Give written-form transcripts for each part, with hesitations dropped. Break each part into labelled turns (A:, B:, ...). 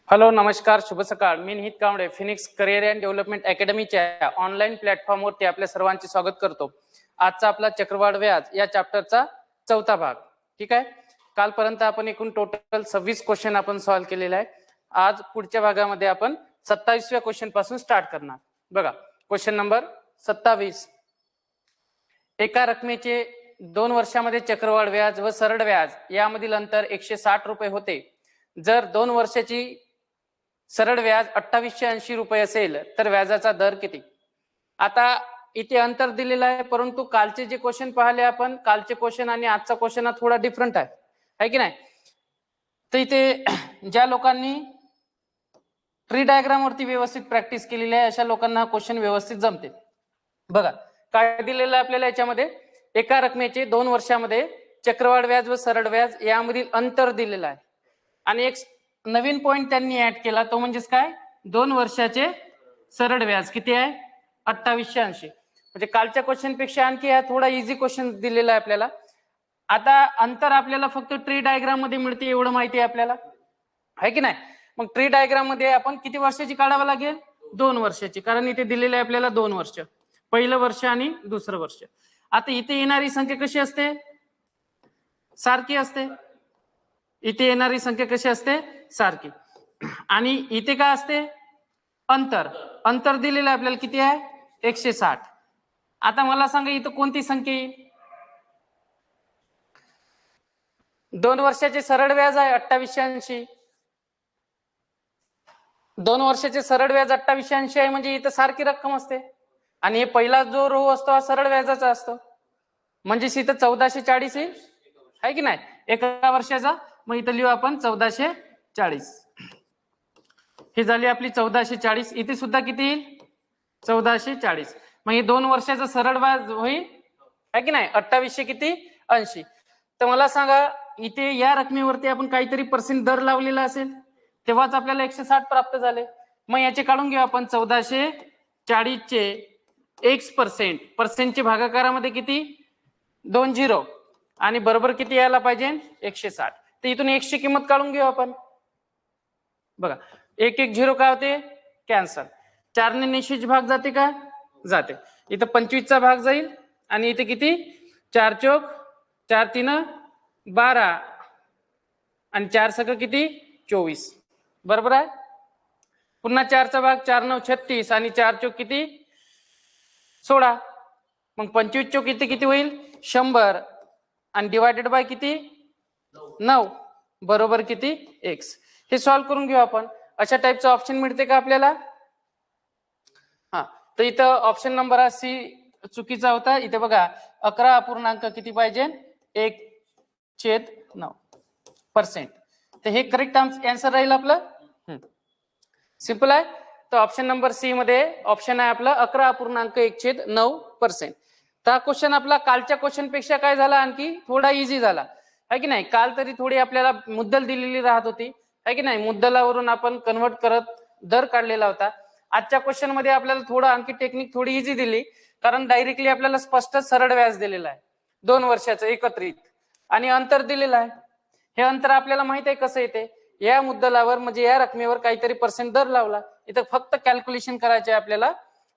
A: Hello नमस्कार शुभ सकाळ. मी Nihit Kamble Phoenix career and development अकॅडमीच्या ऑनलाईन प्लॅटफॉर्मवरती आपल्या सर्वांचे स्वागत करतो. आजचा आपला चक्रवाढ व्याज या चॅप्टरचा चौथा भाग. ठीक आहे. कालपर्यंत आपण एकूण टोटल 26 क्वेश्चन आपण सॉल्व्ह केलेला आहे. आज पुढच्या भागामध्ये आपण 27व्या क्वेश्चन पासून स्टार्ट करणार. बघा क्वेश्चन नंबर 27. एका रकमेचे 2 वर्षामध्ये चक्रवाढ व्याज व सरळ व्याज यामधील अंतर 160 रुपये होते. जर 2 वर्षाची सरळ व्याज 2880 रुपये असेल तर व्याजाचा दर किती? आता इथे अंतर दिलेलं आहे, परंतु कालचे जे क्वेश्चन पाहिले आपण, कालचे क्वेश्चन आणि आजचा क्वेश्चन हा थोडा डिफरंट आहे की नाही? तर इथे ज्या लोकांनी ट्री डायग्राम वरती व्यवस्थित प्रॅक्टिस केलेली आहे अशा लोकांना हा क्वेश्चन व्यवस्थित जमते. बघा काय दिलेलं आहे आपल्याला याच्यामध्ये, एका रकमेचे 2 वर्षामध्ये चक्रवाढ व्याज व सरळ व्याज यामधील अंतर दिलेलं आहे आणि एक नवीन पॉइंट त्यांनी ऍड केला, तो म्हणजेच काय, 2 वर्षाचे सरळ व्याज किती आहे? 2880. म्हणजे कालच्या क्वेश्चन पेक्षा आणखी हा थोडा इझी क्वेश्चन दिलेला आहे आपल्याला. आता अंतर आपल्याला फक्त ट्री डायग्राम मध्ये मिळते एवढं माहिती आहे आपल्याला, आहे की नाही? मग ट्री डायग्राम मध्ये आपण किती वर्षाची काढावं लागेल? 2 वर्षाची, कारण इथे दिलेलं आहे आपल्याला 2 वर्ष, पहिलं वर्ष आणि दुसरं वर्ष. आता इथे येणारी संख्या कशी असते? सारखी असते. इथे येणारी संख्या कशी असते? सारखी. आणि इथे काय असते? अंतर. अंतर दिलेलं आहे आपल्याला किती आहे? 160. आता मला सांगा इथं कोणती संख्या येईल? 2 वर्षाचे सरळ व्याज आहे 2880. 2 वर्षाचे सरळ व्याज 2880 आहे म्हणजे इथं सारखी रक्कम असते. आणि हे पहिला जो रो असतो हा सरळ व्याजाचा असतो, म्हणजे इथं 1440 येईल, आहे की नाही, एका वर्षाचा. मग इथं लिहू आपण 1440. ही झाली आपली 1440. इथे सुद्धा किती येईल? 1440. मग हे 2 वर्षाचं सरळ व्याज होईल, आहे की नाही, 2800 किती 80. तर मला सांगा इथे या रकमेवरती आपण काहीतरी पर्सेंट दर लावलेला असेल तेव्हाच आपल्याला 160 प्राप्त झाले. मग याचे काढून घेऊ आपण 1440 चे x%, पर्सेंटचे भागाकारामध्ये किती? 2 झिरो, आणि बरोबर किती यायला पाहिजे? 160. तर इथून x ची किंमत काढून घेऊ आपण. बघा 1 1 0 काय होते? कॅन्सल. 4 ने निश्चित भाग जाते का? जाते. इथं 25 चा भाग जाईल आणि इथे किती? 4 चौक 4 3 12 आणि 4 सगळं किती? 24. बरोबर आहे. पुन्हा 4 चा भाग 4 9 36 आणि 4 चौक किती? 16. मग 25 चौक इथे किती होईल? 100 आणि डिवायडेड बाय किती? 9. बरोबर किती? x. हे सॉल्व्ह करून घेऊ आपण. अशा टाइपचं ऑप्शन मिळते का आपल्याला? हा, तर इथं ऑप्शन नंबर हा सी चुकीचा होता. इथे बघा 11 अपूर्णांक किती पाहिजे? 1/9%. तर हे करेक्ट आन्सर राहील आपलं. सिंपल आहे. तर ऑप्शन नंबर सी मध्ये ऑप्शन आहे आपला 11.1/9%. तर हा क्वेश्चन आपला कालच्या क्वेश्चन पेक्षा काय झाला? आणखी थोडा इझी झाला, आहे की नाही? काल तरी थोडी आपल्याला मुद्दल दिलेली राहत होती, आहे की नाही? मुद्दलावरून आपण कन्वर्ट करत दर काढलेला होता. आजच्या क्वेश्चन मध्ये आपल्याला थोडं आणखी टेक्निक थोडी इझी दिली, कारण डायरेक्टली आपल्याला स्पष्ट सरळ व्याज दिलेला आहे 2 वर्षाचं एकत्रित, आणि अंतर दिलेलं आहे. हे अंतर आपल्याला माहित आहे कसं येते? या मुद्दलावर म्हणजे या रकमेवर काहीतरी पर्सेंट दर लावला. इथं फक्त कॅल्क्युलेशन करायचे आपल्याला.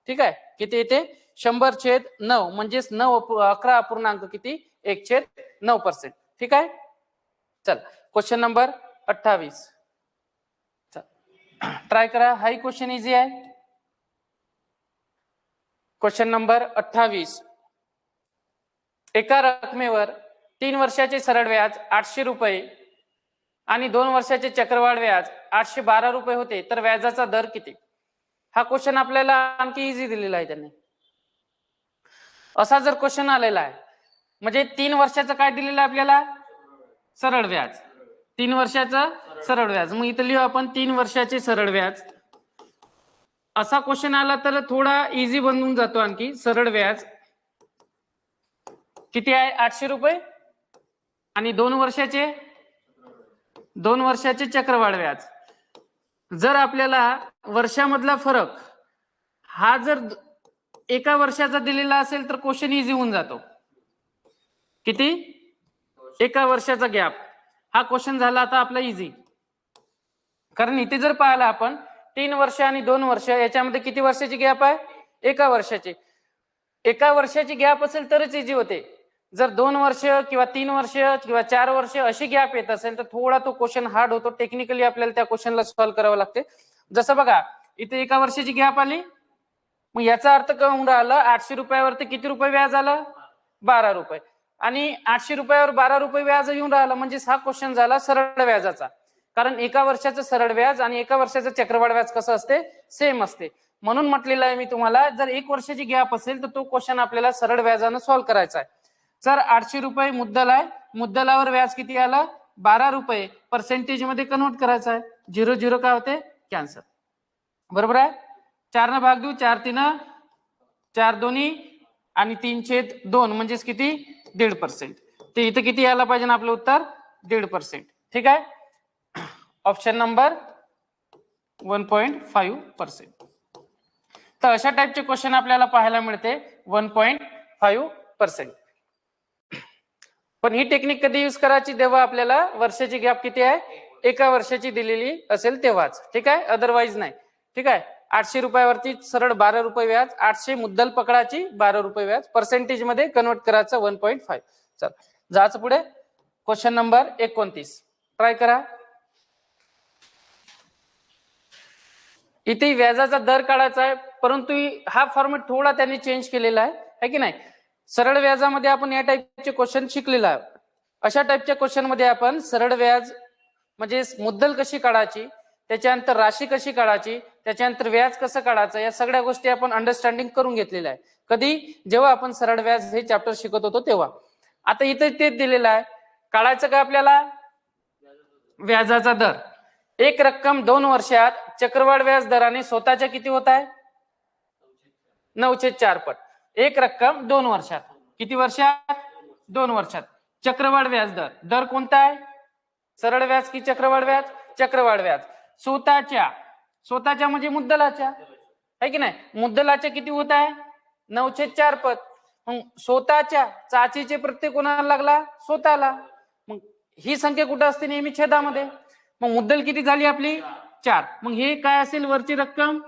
A: ठीक आहे. किती येते? 100/9 म्हणजेच 11 अपूर्णांक किती? 1/9%. ठीक आहे. चल क्वेश्चन नंबर 28. ट्राय करा, हाही क्वेश्चन इझी आहे. Question number 28. एका रकमेवर 3 वर्षाचे सरळ व्याज 800 रुपये आणि 2 वर्षाचे चक्रवाढ व्याज 812 रुपये होते तर व्याजाचा दर किती? हा क्वेश्चन आपल्याला आणखी इझी दिलेला आहे त्यांनी. असा जर क्वेश्चन आलेला आहे म्हणजे 3 वर्षाचं काय दिलेलं आहे आपल्याला? सरळ व्याज. 3 वर्षाचं सरळ व्याज. मग इथं लिहू आपण 3 वर्षाचे सरळ व्याज. असा क्वेश्चन आला तर थोडा इझी बनवून जातो आणखी. सरळ व्याज किती आहे? 800 रुपये आणि 2 वर्षाचे चक्रवाढ व्याज. जर आपल्याला वर्षामधला फरक हा जर एका वर्षाचा दिलेला असेल तर क्वेश्चन इझी होऊन जातो. किती? एका वर्षाचा गॅप. हा क्वेश्चन झाला आता आपला इझी, कारण इथे जर पाहिलं आपण 3 वर्ष आणि 2 वर्ष याच्यामध्ये किती वर्षाची गॅप आहे? 1 वर्षाची. 1 वर्षाची गॅप असेल तरच इझी होते. जर 2 वर्ष किंवा 3 वर्ष किंवा 4 वर्ष अशी गॅप येत असेल तर थोडा तो क्वेश्चन हार्ड होतो. टेक्निकली आपल्याला त्या क्वेश्चनला सॉल्व्ह करावं लागते. जसं बघा इथे 1 वर्षाची गॅप आली, मग याचा अर्थ काय होऊन राहिलं? 800 रुपयावरती किती रुपये व्याज आलं? 12 रुपये. आणि 800 रुपयावर 12 रुपये व्याज येऊन राहिलं म्हणजे हा क्वेश्चन झाला सरळ व्याजाचा. कारण 1 वर्षाचं सरळ व्याज आणि 1 वर्षाचं चक्रवाढ व्याज कसं असते? सेम असते. म्हणून म्हटलेलं आहे मी तुम्हाला, जर 1 वर्षाची गॅप असेल तर तो क्वेश्चन आपल्याला सरळ व्याजानं सॉल्व्ह करायचा आहे. सर 800 रुपये मुद्दल आहे, मुद्दलावर व्याज किती आलं? 12 रुपये. पर्सेंटेज मध्ये कन्वर्ट करायचं आहे. 0 0 काय होते? कॅन्सल. बरोबर आहे? 4 न भाग देऊ, 4 3 4 दोन्ही आणि 3/2 म्हणजेच किती? 1.5%. ते इथं किती यायला पाहिजे ना आपलं उत्तर? 1.5%. ठीक आहे. Option number 1.5%. तर अशा टाईपचे क्वेश्चन आपल्याला पाहायला मिळते 1.5%. पण ही टेक्निक कधी यूज करायची? जेव्हा आपल्याला वर्षाची गॅप किती आहे? 1 वर्षाची दिलेली असेल तेव्हाच. ठीक आहे, अदरवाईज नाही. ठीक आहे. 800 रुपयावरती सरळ 12 रुपये व्याज, 800 मुद्दल पकडाची, 12 रुपये व्याज, पर्सेंटेज मध्ये कन्वर्ट करायचं 1.5. चल जायचं पुढे. क्वेश्चन नंबर 29 ट्राय करा. इथे व्याजाचा दर काढायचा आहे, परंतु हा फॉर्मॅट थोडा त्यांनी चेंज केलेला आहे की नाही? सरळ व्याजामध्ये आपण या टाईपचे क्वेश्चन शिकलेला आहे. अशा टाईपच्या क्वेश्चन मध्ये आपण सरळ व्याज म्हणजे मुद्दल कशी काढायची, त्याच्यानंतर राशी कशी काढायची, त्याच्यानंतर व्याज कसं काढायचं, या सगळ्या गोष्टी आपण अंडरस्टँडिंग करून घेतलेल्या आहे. कधी? जेव्हा आपण सरळ व्याज हे चॅप्टर शिकत होतो तेव्हा. आता इथे तेच दिलेलं आहे. काढायचं का आपल्याला? व्याजाचा दर. एक रक्कम 2 वर्षात चक्रवाढ व्याज दराने स्वतःच्या किती होत आहे? 9/4 पट. एक रक्कम 2 वर्षात. किती वर्षात? 2 वर्षात. चक्रवाढ व्याज दर. दर कोणता आहे? सरळ व्याज की चक्रवाढ व्याज? चक्रवाढ व्याज. स्वतःच्या म्हणजे मुद्दलाच्या आहे की नाही? मुद्दलाच्या किती होत आहे? 9/4 पट. मग स्वतःच्या चाचीचे प्रत्येक कोणाला लागला? स्वतःला. मग ही संख्या कुठं असते? नेहमी छेदामध्ये. मग मुद्दल किती झाली आपली? 4. मग हे काय असेल? वरची रक्कम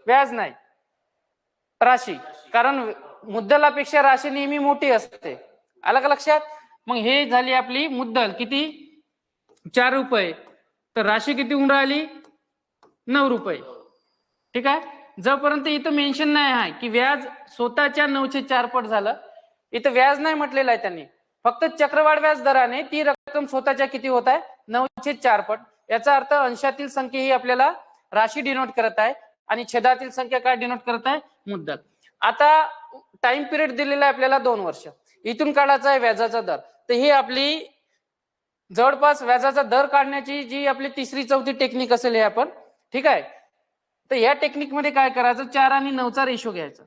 A: व्याज नाही, राशी. कारण मुद्दलापेक्षा राशी नेहमी मोठी असते. आलं का लक्षात? मग हे झाली आपली मुद्दल किती? 4 रुपये. तर राशी किती होऊन राहिली? 9 रुपये. ठीक आहे. जोपर्यंत इथं मेन्शन नाही आहे की व्याज स्वतःच्या 9/4 पट झालं, इथं व्याज नाही म्हटलेलं आहे त्यांनी, फक्त चक्रवाढ व्याज दराने ती रक्कम स्वतःच्या किती होत आहे? 9/4 पट. याचा अर्थ अंशातील संख्या ही आपल्याला राशी डिनोट करत आहे आणि छेदातील संख्या काय डिनोट करत आहे? मुद्दल. आता टाइम पिरियड दिलेला आहे आपल्याला 2 वर्ष. इथून काढायचा आहे व्याजाचा दर. तर ही आपली जवळपास व्याजाचा दर काढण्याची जी आपली 3री 4थी टेक्निक असेल हे आपण. ठीक आहे. तर या टेक्निक मध्ये काय करायचं? 4 आणि 9चा रेशो घ्यायचा.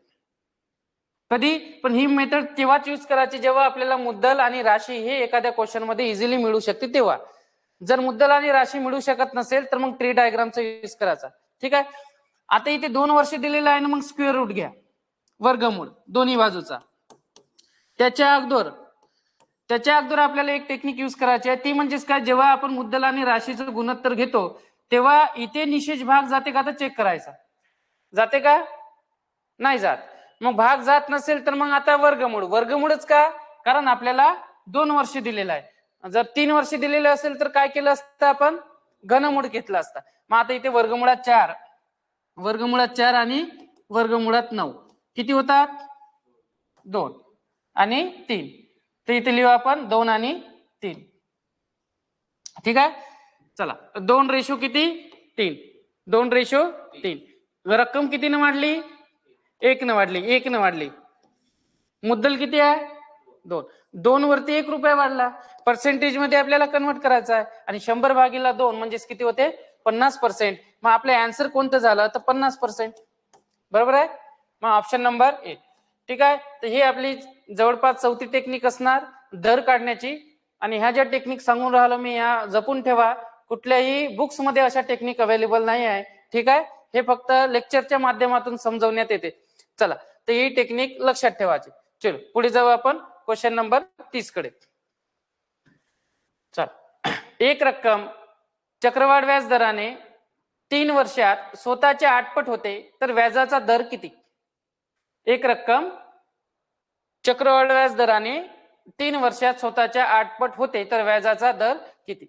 A: कधी पण ही मेथड तेव्हाच यूज करायची जेव्हा आपल्याला मुद्दल आणि राशी हे एखाद्या क्वेश्चन मध्ये इझिली मिळू शकते तेव्हा. जर मुद्दल आणि राशी मिळू शकत नसेल तर मग ट्री डायग्रामचा यूज करायचा. ठीक आहे. आता इथे 2 वर्ष दिलेलं आहे ना, मग स्क्वेअर रूट घ्या, वर्गमूळ दोन्ही बाजूचा. त्याच्या अगोदर आपल्याला एक टेक्निक यूज करायची आहे, ती म्हणजेच काय? जेव्हा आपण मुद्दल आणि राशीचं गुणोत्तर घेतो तेव्हा इथे निशेष भाग जाते का तर चेक करायचा. जाते का? नाही जात. मग भाग जात नसेल तर मग आता वर्गमूळच का? कारण आपल्याला 2 वर्ष दिलेलं आहे. जर 3 वर्ष दिलेलं असेल तर काय केलं असतं? आपण घनमूळ घेतला असता. मग आता इथे वर्गमुळात 4 आणि वर्गमुळात 9 किती होतात? 2 आणि 3. तर इथे लिहू आपण 2 आणि 3. ठीक आहे. चला 2 रेशो किती? 3. 2 रेशो 3. रक्कम कितीने वाढली? 1 ने वाढली. मुद्दल किती आहे? 2. 2 वरती 1 रुपया वाढला. पर्सेंटेज मध्ये आपल्याला कन्वर्ट करायचा आहे आणि 100 भागीला 2 म्हणजे किती होते? 50%. मग आपलं आन्सर कोणतं झालं? तर 50%. बरोबर आहे. मग ऑप्शन नंबर ए. ठीक आहे. तर ही आपली जवळपास 4थी टेक्निक असणार दर काढण्याची. आणि ह्या ज्या टेक्निक सांगून राहिलो मी या जपून ठेवा. कुठल्याही बुक्स मध्ये अशा टेक्निक अवेलेबल नाही आहे. ठीक आहे. हे फक्त लेक्चरच्या माध्यमातून समजवण्यात येते. चला तर ही टेक्निक लक्षात ठेवायची. चलो पुढे जाऊ आपण क्वेश्चन नंबर 30 कडे. चल एक रक्कम चक्रवाढ व्याज दराने 3 वर्षात स्वतःचे 8 पट होते तर व्याजाचा दर किती? एक रक्कम चक्रवाढ व्याज दराने 3 वर्षात स्वतःच्या 8 पट होते तर व्याजाचा दर किती?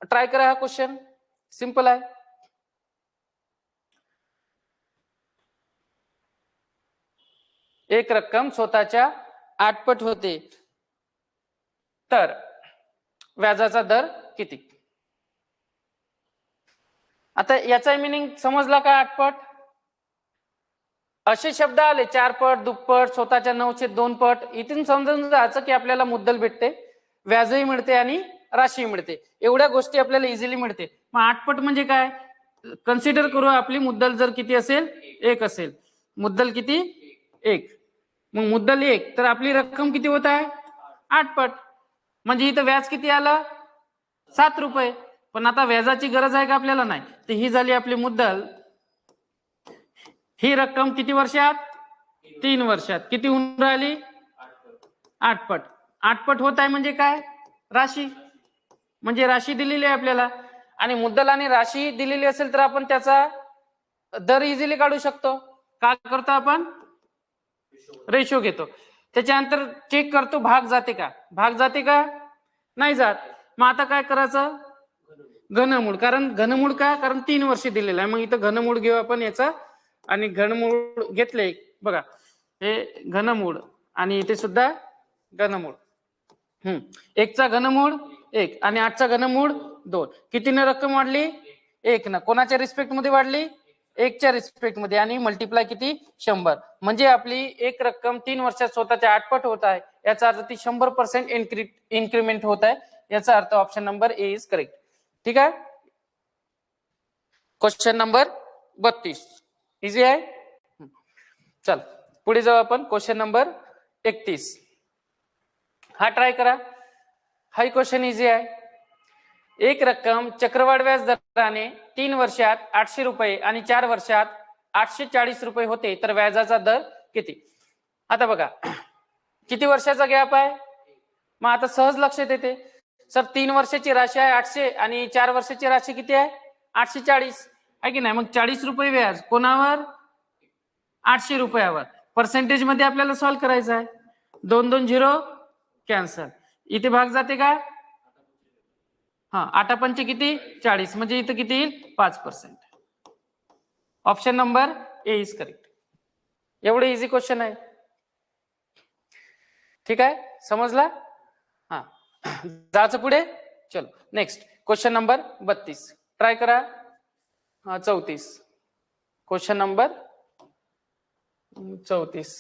A: ट्राय करा, हा क्वेश्चन सिंपल आहे. एक रक्कम स्वतःच्या 8 पट होते तर व्याजाचा दर किती? आता याचा मिनिंग समजला का? 8 पट असे शब्द आले, 4 पट, दुप्पट, स्वतःच्या 9/2 पट. इथून समजून जायचं की आपल्याला मुद्दल भेटते, व्याजही मिळते आणि राशी मिळते. एवढ्या गोष्टी आपल्याला इझिली मिळते. मग 8 पट म्हणजे काय? कन्सिडर करू, आपली मुद्दल जर किती असेल? 1 असेल. मुद्दल किती? 1. मग मुद्दल 1 तर आपली रक्कम किती होत आहे? 8 पट. म्हणजे इथं व्याज किती आलं? 7 रुपये. पण आता व्याजाची गरज आहे का आपल्याला? नाही. तर ही झाली आपली मुद्दल. ही रक्कम किती वर्षात? 3 वर्षात. किती होऊन राहिली? 8 पट. 8 पट होत आहे म्हणजे काय? राशी. म्हणजे राशी दिलेली आहे आपल्याला, आणि मुद्दल आणि राशी दिलेली असेल तर आपण त्याचा दर इझिली काढू शकतो. काय करतो आपण? रेशो घेतो. त्याच्यानंतर चेक करतो भाग जाते का? भाग जाते का? नाही जात. मग आता काय करायचं? घनमूळ. कारण घनमूळ का? कारण 3 वर्ष दिलेलं आहे. मग इथं घनमूळ घेऊ आपण याचा, आणि घनमूळ घेतले बघा, हे घनमूळ आणि इथे सुद्धा घनमूळ. 1चा घनमूळ 1 आणि 8चा घनमूळ 2. कितीने रक्कम वाढली? 1 ना. कोणाच्या रिस्पेक्ट मध्ये वाढली? 1च्या रिस्पेक्ट मध्ये. आणि मल्टिप्लाय किती? 100. म्हणजे आपली एक रक्कम 3 वर्षात स्वतःच्या 8 पट होत आहे. याचा अर्थ ती 100% इन्क्रीमेंट होत आहे. याचा अर्थ option number A is correct. ठीक आहे. क्वेश्चन नंबर 32 इझी आहे. चल पुढे जाऊ आपण. Question number 31. हा ट्राय करा. हा क्वेश्चन इझी आहे. एक रक्कम चक्रवाढ व्याज दराने 3 वर्षात 800 रुपये आणि 4 वर्षात 840 रुपये होते तर व्याजाचा दर किती? आता बघा, किती वर्षाचा गॅप आहे? मग आता सहज लक्षात येते, सर 3 वर्षाची राशी आहे 800 आणि 4 वर्षाची राशी किती आहे? 840 आहे की नाही? मग 40 रुपये व्याज कोणावर? 800 रुपयावर. पर्सेंटेज मध्ये आपल्याला सॉल्व्ह करायचं आहे. 2 2 0 कॅन्सल. इथे भाग जाते का? हा, 8 पंचे किती? 40. म्हणजे इथं किती येईल? 5%. Option number A is correct. एवढे इझी क्वेश्चन आहे. ठीक आहे, समजला? हा, जायचं पुढे. चलो नेक्स्ट क्वेश्चन नंबर 32 ट्राय करा. 34 क्वेश्चन नंबर 34.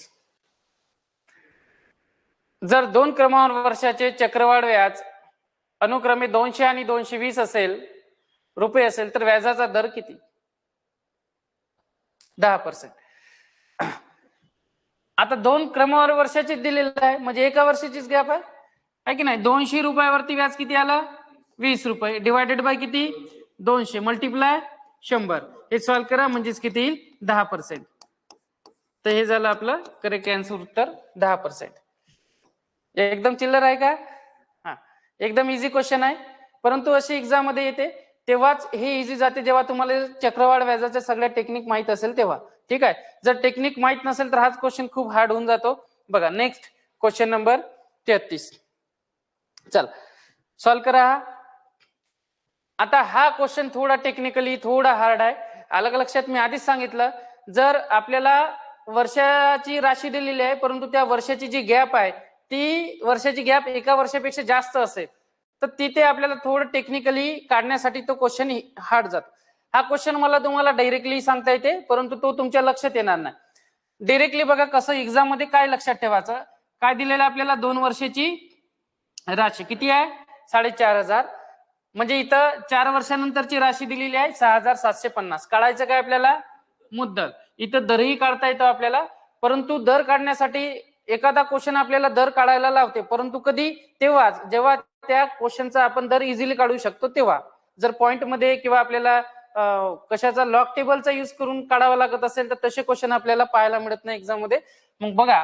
A: जर 2 क्रमांक वर्षाचे चक्रवाढ व्याज अनुक्रमे 200 आणि 220 असेल रुपये असेल तर व्याजाचा दर किती? 10%. आता 2 क्रमवार वर्षाचे दिलेलं आहे म्हणजे एका वर्षाचीच गॅप आहे की नाही? 200 रुपयावरती व्याज किती आलं? 20 रुपये डिवायडेड बाय किती? 200 मल्टिप्लाय 100. हे सॉल्व्ह करा म्हणजेच किती येईल? 10%. तर हे झालं आपलं करेक्ट आन्सर, उत्तर 10%. एकदम चिल्लर आहे का? हा, एकदम इझी क्वेश्चन आहे. परंतु अशी एक्झाम मध्ये येते तेव्हाच हे इझी जाते जेव्हा तुम्हाला चक्रवाढ व्याजाच्या सगळ्या टेक्निक माहित असेल तेव्हा. ठीक आहे, जर टेक्निक माहित नसेल तर हाच क्वेश्चन खूप हार्ड होऊन जातो. बघा नेक्स्ट क्वेश्चन नंबर 33. चल सॉल्व्ह करा. आता हा क्वेश्चन थोडा टेक्निकली थोडा हार्ड आहे. अलग लक्षात मी आधीच सांगितलं, जर आपल्याला वर्षाची राशी दिलेली आहे परंतु त्या वर्षाची जी गॅप आहे ती वर्षाची गॅप एका वर्षापेक्षा जास्त असेल तर तिथे आपल्याला थोडं टेक्निकली काढण्यासाठी तो क्वेश्चन हार्ड जातो. हा क्वेश्चन मला तुम्हाला डायरेक्टली सांगता येते परंतु तो तुमच्या लक्षात येणार नाही. डायरेक्टली बघा कसं एक्झाम मध्ये काय लक्षात ठेवायचं, काय दिलेलं आपल्याला 2 वर्षाची राशी किती आहे? 4500. म्हणजे इथं 4 वर्षानंतरची राशी दिलेली आहे 6750. काढायचं काय आपल्याला? मुद्दल. इथं दरही काढता येतो आपल्याला, परंतु दर काढण्यासाठी एखादा क्वेश्चन आपल्याला दर काढायला लावते परंतु कधी? तेव्हा जेव्हा त्या क्वेश्चनचा आपण दर इझिली काढू शकतो तेव्हा. जर पॉइंट मध्ये किंवा आपल्याला कशाचा लॉग टेबलचा यूज करून काढावा लागत असेल तर तसे क्वेश्चन आपल्याला पाहायला मिळत नाही एक्झाम मध्ये. मग बघा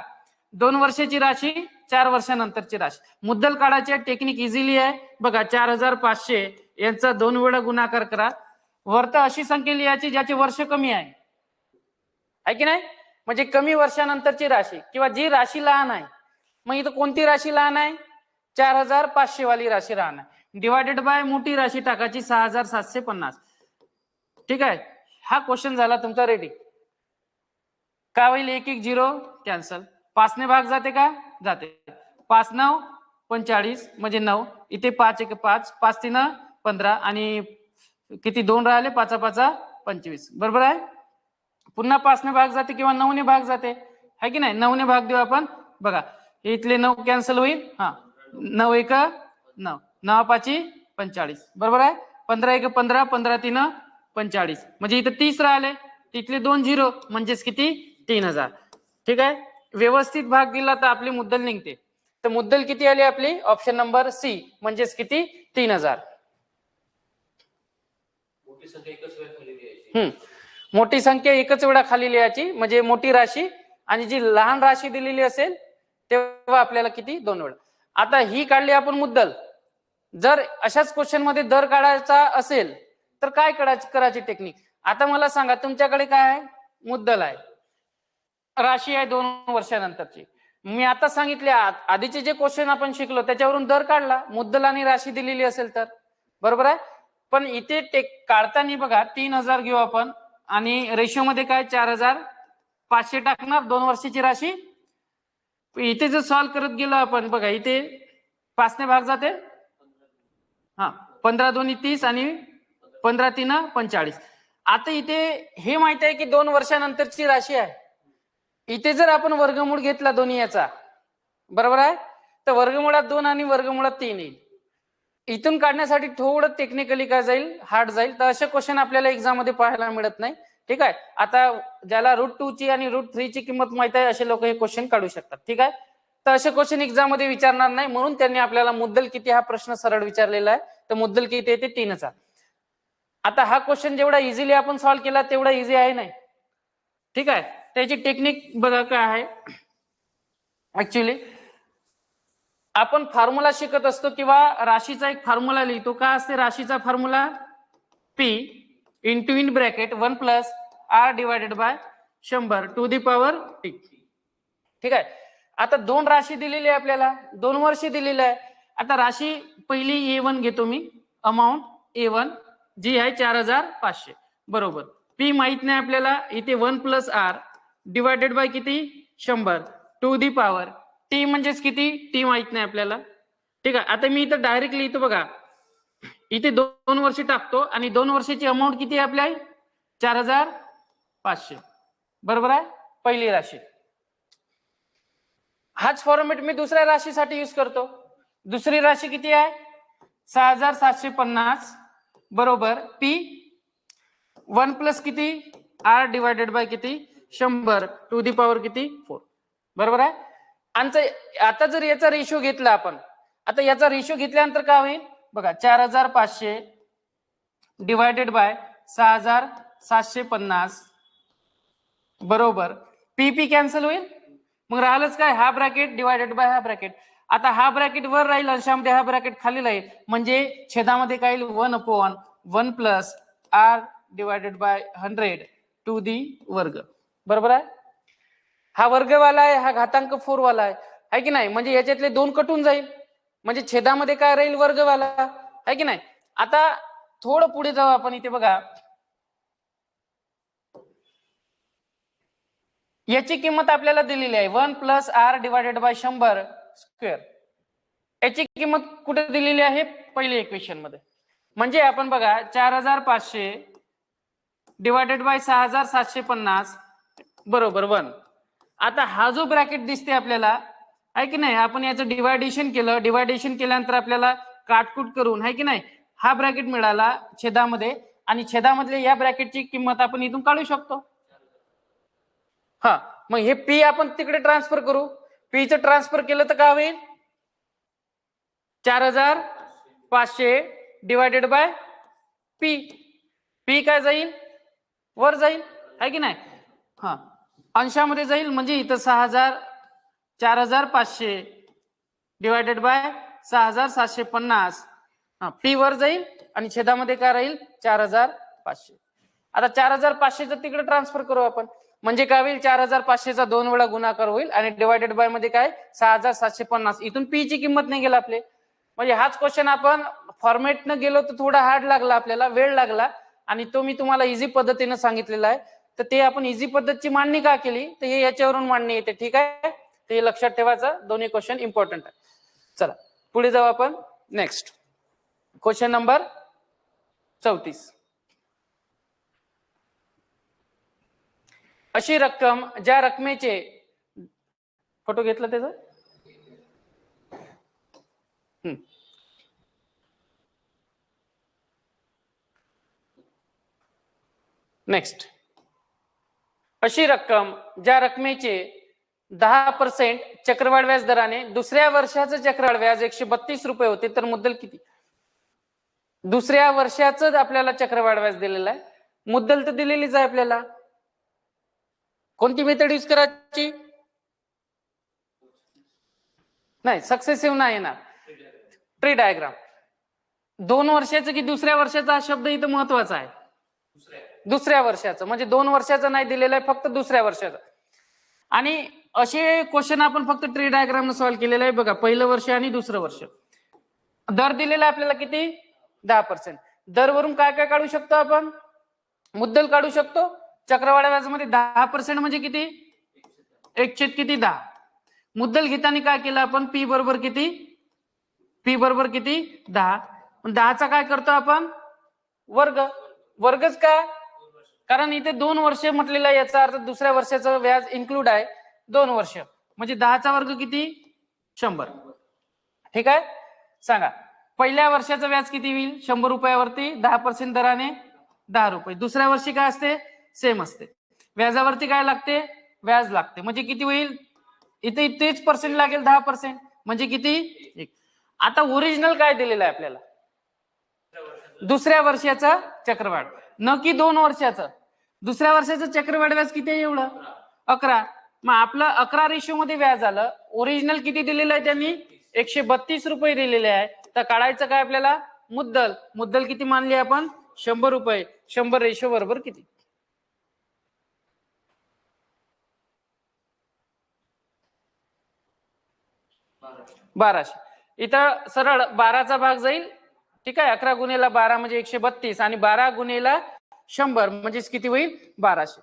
A: 2 वर्षाची राशी, 4 वर्षानंतरची राशी. मुद्दल काढायची टेक्निक इझिली आहे बघा. 4500 यांचा 2 वेळा गुणाकार करा. वरत अशी संख्या लिहायची ज्याचे वर्ष कमी आहे की नाही, म्हणजे कमी वर्षानंतरची राशी किंवा जी राशी लहान आहे. मग इथं कोणती राशी लहान आहे? 4500 वाली राशी लहान आहे. डिवायडेड बाय मोठी राशी टाकायची 6750. ठीक आहे, हा क्वेश्चन झाला तुमचा रेडी. काय होईल? 1 1 0 कॅन्सल. 5 ने भाग जाते का? जाते. 5 9 45 म्हणजे 9. इथे 5 1 5, 5 3 15 आणि किती 2 राहिले, 5 5 25. बरोबर आहे. पुन्हा 5 ने भाग जाते किंवा 9 ने भाग जाते, है की नाही? 9 ने भाग देऊ आपण बघा. इथले 9 कॅन्सल होईल. हा 9 1 9, 9 5 45. बरोबर आहे. 15 1 15, 15 3 45 म्हणजे इथं 30 राहिले. तिथले 2 0 म्हणजेच किती? 3000. ठीक आहे. व्यवस्थित भाग दिला तर आपली मुद्दल निघते. तर मुद्दल किती आली आपली? ऑप्शन नंबर सी म्हणजेच किती? 3000. मोठी संख्या एकच वेळा खाली लिहायची, म्हणजे मोठी राशी, आणि जी लहान राशी दिलेली असेल तेव्हा आपल्याला किती? 2 वेळा. आता ही काढली आपण मुद्दल. जर अशाच क्वेश्चन मध्ये दर काढायचा असेल तर काय करायची टेक्निक? आता मला सांगा, तुमच्याकडे काय आहे? मुद्दल आहे, राशी आहे 2 वर्षानंतरची. मी आता सांगितले आधीचे जे क्वेश्चन आपण शिकलो त्याच्यावरून दर काढला, मुद्दल आणि राशी दिलेली असेल तर. बरोबर आहे. पण इथे काढताना बघा 3000 घेऊ आपण आणि रेशो मध्ये काय? 4500 टाकणार 2 वर्षाची राशी. इथे जर सॉल्व्ह करत गेलो आपण बघा, इथे 5 ने भाग जाते. हा 15 2 30 आणि 15 3 45. आता इथे हे माहित आहे की 2 वर्षानंतरची राशी आहे. इथे जर आपण वर्गमूळ घेतला दोन्ही याचा, बरोबर आहे, तर वर्गमुळात 2 आणि वर्गमुळात 3 येईल. इथून काढण्यासाठी थोडं टेक्निकली काय जाईल? हार्ड जाईल. तर असे क्वेश्चन आपल्याला एक्झाम मध्ये पाहायला मिळत नाही. ठीक आहे. आता ज्याला रूट 2 ची आणि रूट 3 ची किंमत माहित आहे असे लोक हे क्वेश्चन काढू शकतात. ठीक आहे. तर असे क्वेश्चन एक्झाम मध्ये विचारणार नाही, म्हणून त्यांनी आपल्याला मुद्दल किती हा प्रश्न सरळ विचारलेला आहे. तर मुद्दल किती येते? 3चा. आता हा क्वेश्चन जेवढा इझिली आपण सॉल्व्ह केला तेवढा इझी आहे नाही. ठीक आहे. त्याची टेक्निक बघा काय आहे. ऍक्च्युली आपण फॉर्म्युला शिकत असतो किंवा राशीचा एक फॉर्म्युला लिहितो. काय असते राशीचा formula? P into in bracket 1 plus R divided by 100 to the power T. ठीक आहे. आता 2 राशी दिलेली आहे आपल्याला, 2 वर्ष दिलेली आहे. आता राशी पहिली A1 घेतो मी, अमाऊंट A1 जी आहे 4500. बरोबर. पी माहित नाही आपल्याला, इथे 1 प्लस आर डिवायडेड बाय किती? 100 टू दी पॉवर टी म्हणजेच किती? टी माहित नाही आपल्याला. ठीक आहे. आता मी इथं डायरेक्ट लिहितो बघा, इथे 2 वर्ष टाकतो आणि 2 वर्षाची अमाऊंट किती आहे आपल्या? 4500. बरोबर आहे. पहिली राशी. हाच फॉर्मॅट मी दुसऱ्या राशीसाठी यूज करतो. दुसरी राशी किती आहे? 6750 बरोबर पी 1 प्लस किती? आर डिवायडेड बाय किती? 100 टू दी पॉवर किती? 4. बरोबर आहे. आता जर याचा रेशो घेतला आपण, आता याचा रेशो घेतल्यानंतर काय होईल बघा, 4500 डिवायडेड बाय 6750 बरोबर पी कॅन्सल होईल. मग राहिलंच काय? हा ब्रॅकेट डिवायडेड बाय हा ब्रॅकेट. आता हा ब्रॅकेट वर राहील, अंशामध्ये हा ब्रॅकेट खाली राहील, म्हणजे छेदामध्ये काय येईल? 1/1 plus R divided by 100 to the वर्ग. बरोबर आहे. हा वर्गवाला आहे, हा घातांक 4 वाला आहे की नाही? म्हणजे याच्यातले 2 कटून जाईल, म्हणजे छेदामध्ये काय राहील? वर्गवाला आहे की नाही? आता थोडं पुढे जाऊ आपण. इथे बघा, याची किंमत आपल्याला दिलेली आहे 1 plus R divided by 100 square. याची किंमत कुठे दिलेली आहे? पहिल्या इक्वेशन मध्ये. म्हणजे आपण बघा 4500 डिवायडेड बाय 6750 बरोबर 1. आता हा जो ब्रॅकेट दिसते आपल्याला आहे की नाही, आपण याचं डिवायडेशन केलं. डिवायडेशन केल्यानंतर आपल्याला काटकूट करून आहे की नाही हा ब्रॅकेट मिळाला छेदामध्ये, आणि छेदामधले या ब्रॅकेटची किंमत आपण इथून काढू शकतो. हा मग हे पी आपण तिकडे ट्रान्सफर करू. पी चं ट्रान्सफर केलं तर काय होईल? 4500 डिवायडेड बाय पी. पी काय जाईल? वर जाईल आहे की नाही? हा अंशामध्ये जाईल, म्हणजे इथं 4500 डिवायडेड बाय 6750. पी वर जाईल आणि छेदामध्ये काय राहील 4500. आता 4500 तिकडे ट्रान्सफर करू आपण, म्हणजे काय होईल 4500 2 वेळा गुणाकार होईल आणि डिवायडेड बाय मध्ये काय 6750. इथून पी ची किंमत नाही गेला आपले. म्हणजे हाच क्वेश्चन आपण फॉर्मॅटनं गेलो तर थोडा हार्ड लागला, आपल्याला वेळ लागला, आणि तो मी तुम्हाला इझी पद्धतीने सांगितलेला आहे. तर ते आपण इझी पद्धतची मांडणी का केली तर हे याच्यावरून मांडणी येते. ठीक आहे, ते लक्षात ठेवायचं, दोन्ही क्वेश्चन इम्पॉर्टंट आहे. चला पुढे जाऊ आपण. Next question number 34. अशी रक्कम ज्या रकमेचे फोटो घेतला त्याचा नेक्स्ट. अशी रक्कम ज्या रकमेचे 10% चक्रवाढ व्याज दराने दुसऱ्या वर्षाचं चक्रवाढ व्याज 132 रुपये होते, तर मुद्दल किती? दुसऱ्या वर्षाचं आपल्याला चक्रवाढ व्याज दिलेलं आहे, मुद्दल तर दिलेलीच आहे आपल्याला. कोणती मेथड यूज करायची? नाही, सक्सेसिव्ह नाही येणार, ट्री डायग्राम. 2 वर्षाचं की दुसऱ्या वर्षाचा हा शब्द इथं महत्वाचा आहे. दुसऱ्या वर्षाचं म्हणजे 2 वर्षाचं नाही दिलेलं आहे, फक्त दुसऱ्या वर्षाचं. आणि असे क्वेश्चन आपण फक्त ट्री डायग्राम सॉल्व्ह केलेलं आहे बघा. पहिलं वर्ष आणि दुसरं वर्ष. दर दिलेला आपल्याला किती? 10%. दरवरून काय काय काढू शकतो आपण? मुद्दल काढू शकतो. चक्रवाढ व्याजामध्ये 10% म्हणजे किती? 1/10. मुद्दल घेताना काय केलं आपण? पी बरोबर किती? पी बरोबर किती? 10. 10चा काय करतो आपण? वर्ग. वर्गच का? कारण इथे 2 वर्ष म्हटलेलं आहे, याचा अर्थ दुसऱ्या वर्षाचं व्याज इन्क्लूड आहे 2 वर्ष, म्हणजे 10चा वर्ग किती? 100. ठीक आहे, सांगा पहिल्या वर्षाचं व्याज किती होईल? 100 रुपयावरती 10% दराने 10 रुपये. दुसऱ्या वर्षी काय असते? सेम असते. व्याजावरती काय लागते? व्याज लागते, म्हणजे किती होईल? इथे तेच पर्सेंट लागेल 10%, म्हणजे किती? 1. आता ओरिजिनल काय दिलेलं आहे आपल्याला? दुसऱ्या वर्षाचा चक्रवाढ, न की 2 वर्षाचं. दुसऱ्या वर्षाचं चक्रवाढ व्याज किती आहे? एवढं 11. मग आपलं 11 रेशो मध्ये व्याज आलं. ओरिजिनल किती दिलेलं आहे त्यांनी? 132 रुपये दिलेले आहे. तर काढायचं काय आपल्याला? मुद्दल. मुद्दल किती मानली आपण? 100 रुपये. 100 रेशो बरोबर किती? बाराशे. इथं सरळ 12चा भाग जाईल. ठीक आहे, 11 गुणेला 12 म्हणजे 132 आणि 12 गुणेला 100 म्हणजे किती होईल? 1200.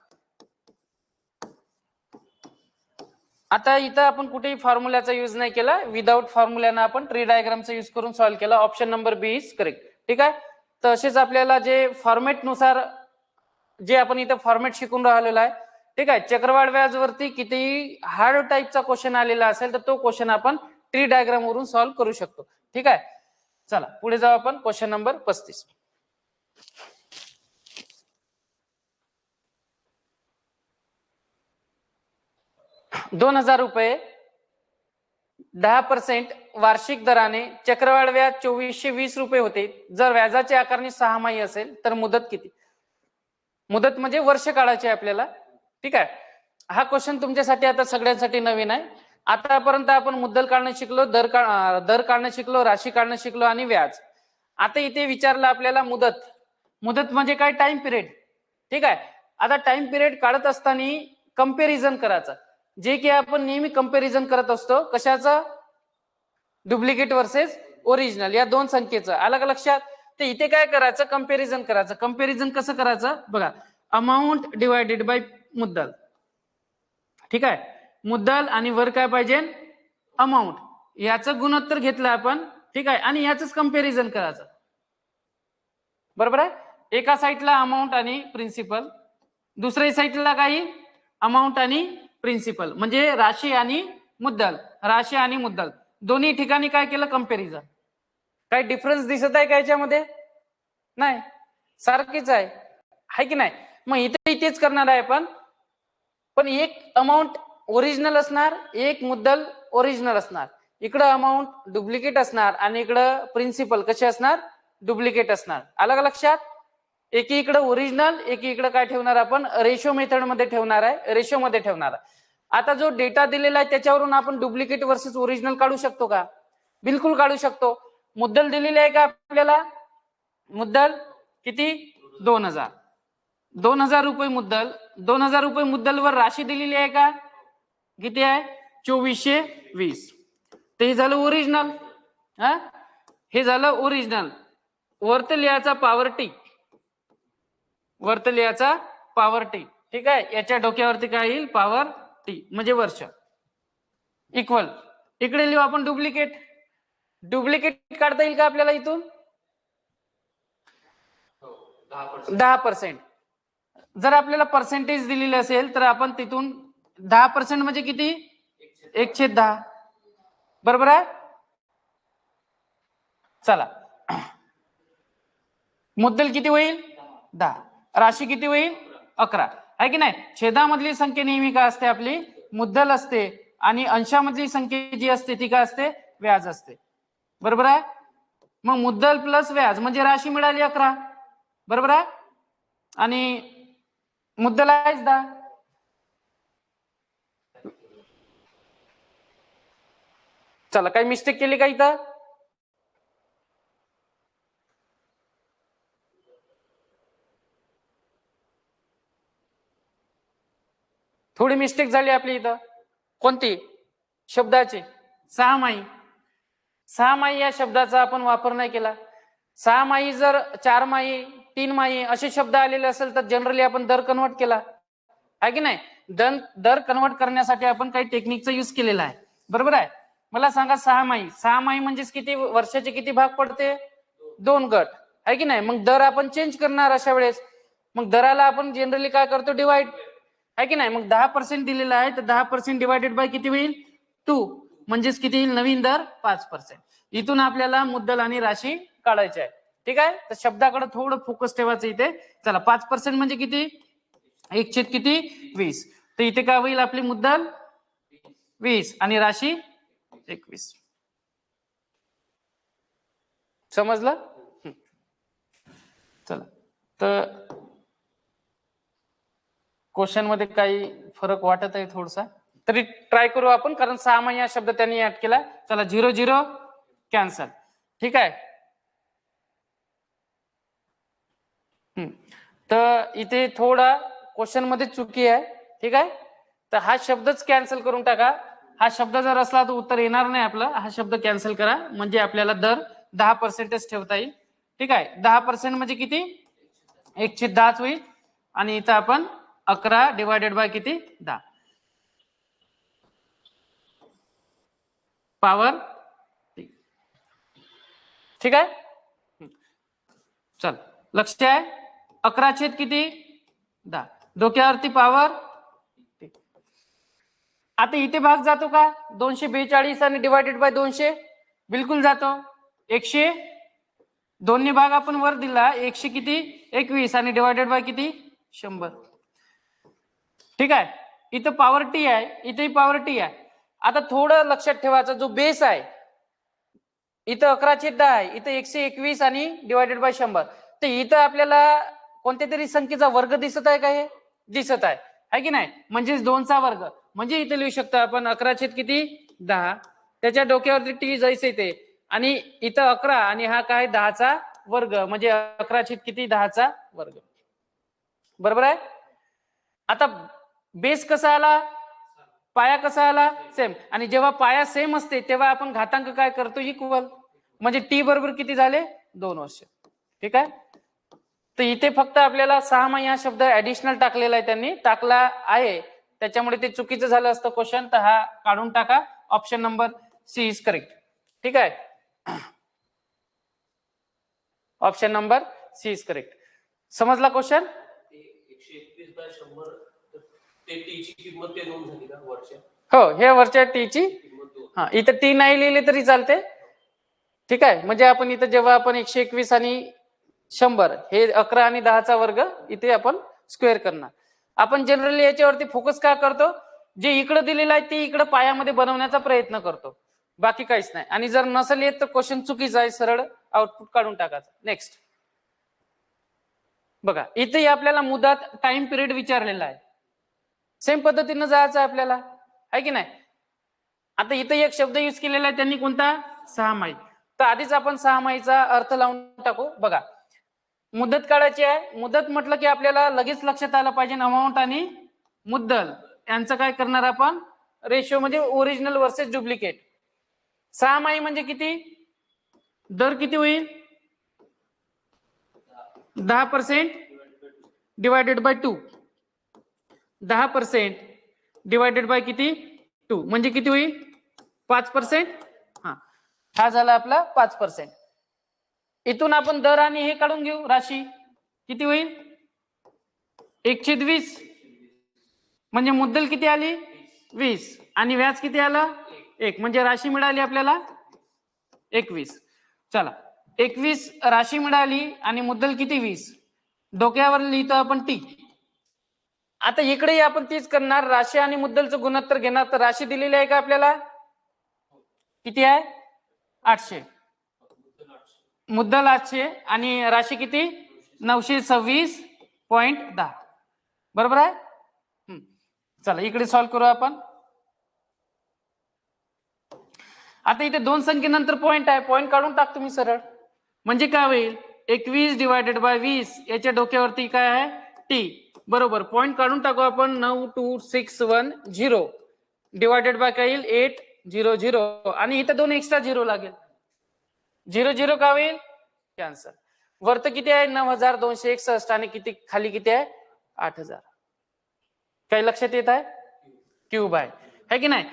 A: आता इथं आपण कुठेही फॉर्म्युल्याचा यूज नाही केला, विदाउट फॉर्म्युल्यानं आपण ट्री डायग्रामचा यूज करून सॉल्व्ह केला. Option number B is correct. ठीक आहे, तर असेच आपल्याला जे फॉर्मॅट नुसार जे आपण इथं फॉर्मॅट शिकून राहिलेला आहे. ठीक आहे, चक्रवाढ व्याज वरती कितीही हार्ड टाईपचा क्वेश्चन आलेला असेल तर तो क्वेश्चन आपण ट्री डायग्राम वरून सॉल्व्ह करू शकतो. ठीक आहे, चला पुढे जाऊ आपण. Question number 35. 2000 रुपये 10% वार्षिक दराने चक्रवाढ व्याज 2420 रुपये होते. जर व्याजाची आकारणी 6 महिने असेल तर मुदत किती? मुदत म्हणजे वर्ष काळाची आपल्याला. ठीक आहे, हा क्वेश्चन तुमच्यासाठी आता सगळ्यांसाठी नवीन आहे. आतापर्यंत आपण मुद्दल काढणं शिकलो, दर काढणं शिकलो, राशी काढणं शिकलो आणि व्याज. आता इथे विचारलं आपल्याला मुदत. मुदत म्हणजे काय? Time period. ठीक आहे, आता टाइम पिरियड काढत असताना कंपॅरिझन करायचं, जे की आपण नेहमी कंपॅरिझन करत असतो. कशाचं? डुप्लिकेट वर्सेस ओरिजिनल, या दोन संख्येचं. अलग लक्षात? तर इथे काय करायचं? कंपॅरिझन करायचं. कंपॅरिझन कसं करायचं बघा. अमाऊंट डिवायडेड बाय मुद्दल. ठीक आहे, मुद्दल आणि वर काय पाहिजे? अमाऊंट. याचं गुणोत्तर घेतलं आपण. ठीक आहे, आणि याच कंपॅरिझन करायचं. बरोबर आहे? एका साईडला अमाऊंट आणि प्रिन्सिपल, दुसऱ्या साईडला काही अमाऊंट आणि प्रिन्सिपल, म्हणजे राशी आणि मुद्दल. राशी आणि मुद्दल दोन्ही ठिकाणी काय केलं? कंपॅरिझन. काही डिफरन्स दिसत आहे का याच्यामध्ये? नाही, सारखीच आहे की नाही? मग इथे तेच करणार आहे आपण, पण एक अमाऊंट ओरिजिनल असणार, एक मुद्दल ओरिजिनल असणार. इकडं अमाऊंट डुप्लिकेट असणार आणि इकडं प्रिन्सिपल कसे असणार? डुप्लिकेट असणार. अलग लक्षात? एकीकडे ओरिजिनल, एकीकडे काय ठेवणार आपण? रेशो मेथड मध्ये ठेवणार आहे, रेशो मध्ये ठेवणार आहे. आता जो डेटा दिलेला आहे त्याच्यावरून आपण डुप्लिकेट वर्सेस ओरिजिनल काढू शकतो का? बिलकुल काढू शकतो. मुद्दल दिलेली आहे का आपल्याला? मुद्दल किती? 2000. 2000 रुपये मुद्दल. 2000 रुपये मुद्दलवर राशी दिलेली आहे का? किती आहे? 2420. ते हे झालं ओरिजिनल. हे झालं ओरिजिनल. वरत लिहायचा पॉवर टी. वरत लिहायचा पॉवर टी. ठीक आहे. याच्या डोक्यावरती काय येईल? पॉवर टी म्हणजे वर्ष. इक्वल. इकडे लिहू आपण डुप्लिकेट. डुप्लिकेट काढता येईल का आपल्याला इथून? 10%. जर आपल्याला पर्सेंटेज दिलेली असेल तर आपण तिथून 10% म्हणजे किती? 1/10. बरोबर आहे. चला, मुद्दल किती होईल? 10. राशी किती होईल? 11. आहे की नाही? छेदामधली संख्या नेहमी काय असते? आपली मुद्दल असते. आणि अंशामधली संख्या जी असते ती काय असते? व्याज असते. बरोबर आहे. मग मुद्दल प्लस व्याज म्हणजे राशी मिळाली 11. बरोबर आहे. आणि मुद्दल आहेच 10. चला, काही मिस्टेक केली का इथं? थोडी मिस्टेक झाली आपली इथं. कोणती? शब्दाची. सहामाही. सहामाही या शब्दाचा आपण वापर नाही केला. सहामाही जर 4 माही, 3 माही असे शब्द आलेले असेल तर जनरली आपण दर कन्वर्ट केला आहे की नाही? दर कन्वर्ट करण्यासाठी आपण काही टेक्निकचा यूज केलेला आहे. बरोबर आहे. मला सांगा, 6 माही. 6 माही म्हणजे किती? वर्षाचे किती भाग पडते? 2 गट. आहे की नाही? मग दर आपण चेंज करणार अशा वेळेस. मग दराला आपण जनरली काय करतो? डिवाइड. आहे की नाही? मग 10% दिलेला आहे तर 10% डिवायडेड बाय किती होईल? 2. म्हणजेच किती येईल? नवीन दर 5%. इथून आपल्याला मुद्दल आणि राशी काढायची आहे. ठीक आहे. तर शब्दाकडे थोडं फोकस ठेवायचं इथे. चला, 5% म्हणजे किती? 1 किती? 20. तर इथे काय होईल? आपली मुद्दल 20 आणि राशी 21. समजलं? चला, तर क्वेश्चन मध्ये काही फरक वाटत आहे थोडासा, तरी ट्राय करू आपण, कारण 6 महिना शब्द त्यांनी ऍड केला. चला, 0 0 कॅन्सल. ठीक आहे. तर इथे थोडा क्वेश्चन मध्ये चुकी आहे. ठीक आहे. तर हा शब्दच कॅन्सल करून टाका. हा शब्द जर असला तर उत्तर येणार नाही आपलं. हा शब्द कॅन्सल करा म्हणजे आपल्याला दर 10% ठेवता येईल. ठीक आहे. 10% म्हणजे किती? 1/10 होईल. आणि इथं आपण 11 डिवायडेड बाय किती? 10. पॉवर. ठीक आहे. चल, लक्ष आहे. 11 किती? 10. डोक्यावरती पॉवर. आता इथे भाग जातो का? 242 आणि डिवायडेड बाय 200 बिलकुल जातो. 100 दोन्ही भाग आपण वर दिला. 100 किती? 21 आणि डिवायडेड बाय किती? 100. ठीक आहे. इथं पॉवर टी आहे, इथेही पॉवर टी आहे. आता थोडं लक्षात ठेवायचं, जो बेस आहे इथं 11/10 आहे, इथं 121 आणि डिवायडेड बाय 100. तर इथं आपल्याला कोणत्या तरी संख्येचा वर्ग दिसत आहे का? हे दिसत आहे की नाही? म्हणजेच 2चा वर्ग. म्हणजे इथे लिहू शकतो आपण 11 किती? 10. त्याच्या डोक्यावरती टी जैसे ते, आणि इथं 11 आणि हा काय? 10चा वर्ग. म्हणजे 11 किती? 10चा वर्ग. बरोबर आहे. आता बेस कसा आला? पाया कसा आला? सेम. आणि जेव्हा पाया सेम असते तेव्हा आपण घातांक काय करतो? इक्वल. म्हणजे टी बरोबर किती झाले? 2 वर्ष. ठीक आहे. तर इथे फक्त आपल्याला 6 महिने हा शब्द ऍडिशनल टाकलेला आहे, त्यांनी टाकला आहे, त्याच्यामुळे ते चुकीचं झालं असतं क्वेश्चन. तर हा काढून टाका. Option number C is correct. ठीक आहे. Option number C is correct. समजला क्वेश्चन?
B: 121/100 ते टी ची किंमत ते नोंद झाली का वरच्या?
A: हो, हे वरच्या टी ची. हा, इथं टी नाही लिहिले तरी चालते. ठीक आहे. म्हणजे आपण इथं जेव्हा आपण 121 आणि 100 हे 11 आणि 10चा वर्ग इथे आपण स्क्वेअर करणार. आपण जनरली याच्यावरती फोकस का करतो? जे इकडे दिलेलं आहे ते इकडे पायामध्ये बनवण्याचा प्रयत्न करतो, बाकी काहीच नाही. आणि जर नसेल येत तर क्वेश्चन चुकीचा आहे, सरळ आउटपुट काढून टाकायचं. नेक्स्ट बघा, इथे आपल्याला मुदत टाइम पिरियड विचारलेला आहे. सेम पद्धतीनं जायचं आपल्याला. आहे की नाही. आता इथं एक शब्द यूज केलेला आहे त्यांनी, कोणता? सहामाही. तर आधीच आपण सहामाहीचा अर्थ लावून टाकू. बघा, मुदत काळाची आहे. मुदत म्हटलं की आपल्याला लगेच लक्षात आलं पाहिजे अमाऊंट आणि मुद्दल यांचं काय करणार आपण, रेशिओ म्हणजे ओरिजिनल वर्सेस डुप्लिकेट. सहामाही म्हणजे किती, दर किती होईल, 10% डिवायडेड बाय 2. 10% डिवायडेड बाय किती, 2 म्हणजे किती होईल, 5%. हा झाला आपला 5%. इथून आपण दर आणि हे काढून घेऊ, राशी किती होईल, 1/20. म्हणजे मुद्दल किती आली, 20, आणि व्याज किती आलं, 1, म्हणजे राशी मिळाली आपल्याला 21. चला, 21 राशी मिळाली आणि मुद्दल किती, 20. डोक्यावर लिहितो आपण टी. आता इकडेही आपण तीच करणार, राशी आणि मुद्दलचं गुणोत्तर घेणार. तर राशी दिलेली आहे का आपल्याला, किती आहे, 800. मुद्दल 800 आणि राशी किती, 926.10. बरोबर आहे. चला इकडे सॉल्व्ह करू आपण. आता इथे दोन संख्येनंतर पॉइंट आहे, पॉइंट काढून टाकतो मी सरळ. म्हणजे काय होईल, 21 डिवायडेड बाय 20, याच्या डोक्यावरती काय आहे, टी. बरोबर, पॉइंट काढून टाकू आपण. 92610 डिवायडेड बाय काय येईल, 800, आणि इथे 2 एक्स्ट्रा झिरो लागेल. 00 का होईल, कॅन्सर. वर्त किती आहे, 9261, आणि किती खाली किती आहे, 8000. काही लक्षात येत आहे, क्यूब आहे की नाही.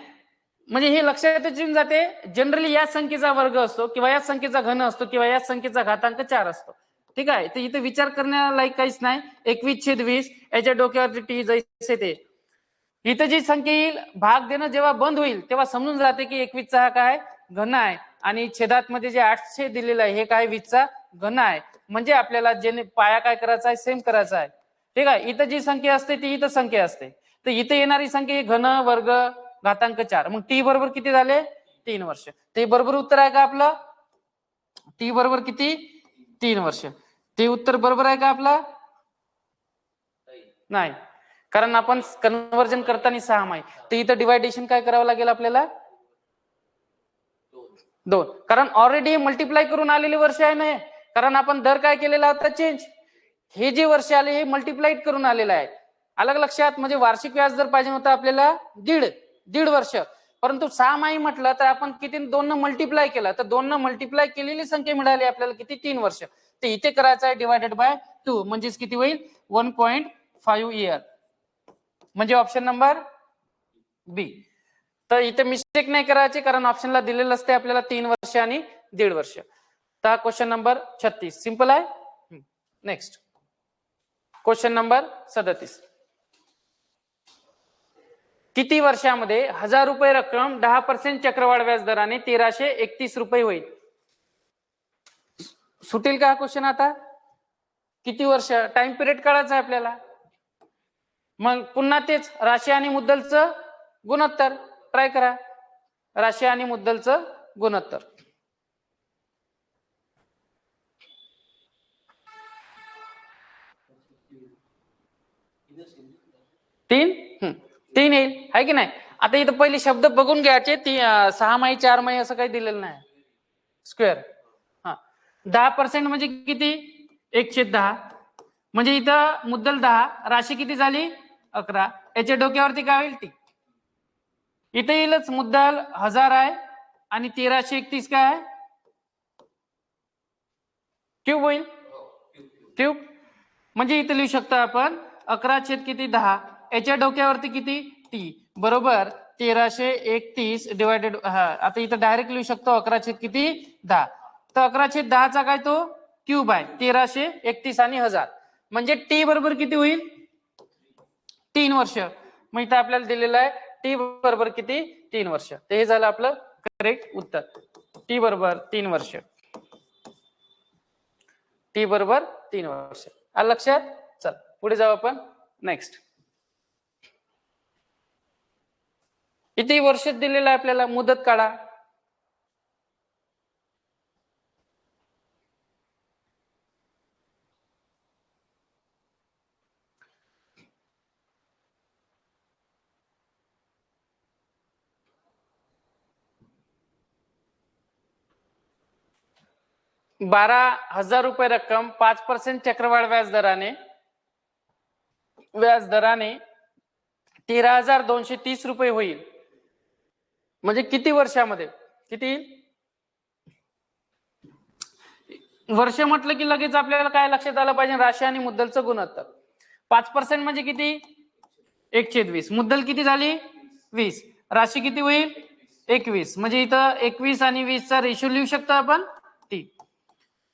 A: म्हणजे हे लक्षात येऊन जाते, जनरली या संख्येचा वर्ग असतो, किंवा या संख्येचा घन असतो, किंवा या संख्येचा घातांक 4 असतो. ठीक आहे. तर इथे विचार करण्यालायक काहीच नाही. 21/20 याच्या डोक्यावरती टी जैसे ते. इथं जी संख्या येईल, भाग देणं जेव्हा बंद होईल तेव्हा समजून जाते की 21चा हा काय, घन आहे, आणि छेदात मध्ये जे 800 दिलेलं आहे हे काय, 20चा घन आहे. म्हणजे आपल्याला जे पाया काय करायचा आहे, सेम करायचा आहे. ठीक आहे. इथं जी संख्या असते ती इथं संख्या असते. तर इथे येणारी संख्या ही घन, वर्ग, घातांक 4. मग टी बरोबर किती झाले, 3 वर्ष. ते बरोबर उत्तर आहे का आपलं, टी बरोबर किती, 3 वर्ष. ते उत्तर बरोबर आहे का आपलं, नाही. कारण आपण कन्वर्जन करताना 6 माही. तर इथं डिवायडेशन काय करावं लागेल आपल्याला, 2. कारण ऑलरेडी मल्टिप्लाय करून आलेले वर्ष आहे ना. कारण आपण दर काय केलेला होता, चेंज. हे जे वर्ष आले हे मल्टिप्लाइड करून आलेलं आहे. अलग लक्षात. म्हणजे वार्षिक व्याज दर पाहिजे होता आपल्याला दीड वर्ष. परंतु 6 माही म्हटलं तर आपण किती, 2 न मल्टिप्लाय केलं, तर 2 न मल्टिप्लाय केलेली संख्या मिळाली आपल्याला किती, 3 वर्ष. तर इथे करायचं आहे डिवायडेड बाय 2, म्हणजेच किती होईल, 1.5 इयर. म्हणजे ऑप्शन नंबर बी. तर इथे मिस्टेक नाही करायची, कारण ऑप्शनला दिलेलं असते आपल्याला 3 वर्ष आणि 1.5 वर्ष. तर क्वेश्चन नंबर 36 सिंपल आहे. Next question number 37. किती वर्षामध्ये 1000 रुपये रक्कम 10% चक्रवाढ व्याज दराने 1331 रुपये होईल. सुटेल का क्वेश्चन. आता किती वर्ष, टाइम पिरियड काढायचा आहे आपल्याला. मग पुन्हा तेच राशी आणि मुद्दलचं गुणोत्तर ट्राय करा. राशी आणि मुद्दलचं गुणोत्तर. तीन येईल, आहे की नाही. आता इथं पहिले शब्द बघून घ्यायचे. 6 माही 4 माही असं काही दिलेलं नाही. स्क्वेअर. 10% म्हणजे किती, 1/10. म्हणजे इथं मुद्दल 10, राशी किती झाली, 11. याच्या डोक्यावरती काय होईल, टी. इथे येईलच, मुद्दल 1000 आहे आणि 1331 काय आहे, क्यूब होईल. क्यूब म्हणजे इथे लिहू शकतो आपण 11 किती 10. याच्या डोक्यावरती किती, टी. बरोबर 1331 डिवायडेड. आता इथं डायरेक्ट लिहू शकतो 11 किती 10. तर 11/10 काय तो क्यूब आहे, 1331 आणि 1000. म्हणजे टी बरोबर किती होईल, 3 वर्ष. मग इथं आपल्याला दिलेलं आहे टी बरोबर किती, 3 वर्ष. तर हे झालं आपलं करेक्ट उत्तर. टी बरोबर 3 वर्ष. टी बरोबर 3 वर्ष. आलं लक्षात. चल पुढे जाऊ आपण. नेक्स्ट. किती वर्ष दिलेलं आहे आपल्याला, मुदत काढा. 12,000 रुपये रक्कम 5% चक्रवाढ व्याजदराने 13,230 रुपये होईल. म्हणजे किती वर्षामध्ये? किती वर्ष म्हटलं की लगेच आपल्याला काय लक्षात आलं पाहिजे? राशी आणि मुद्दलचं गुणोत्तर. 5% म्हणजे किती? 1/20. मुद्दल किती झाली? 20. राशी किती होईल? 21. म्हणजे इथं 21 आणि 20 चा रेशो लिहू शकतो आपण 3.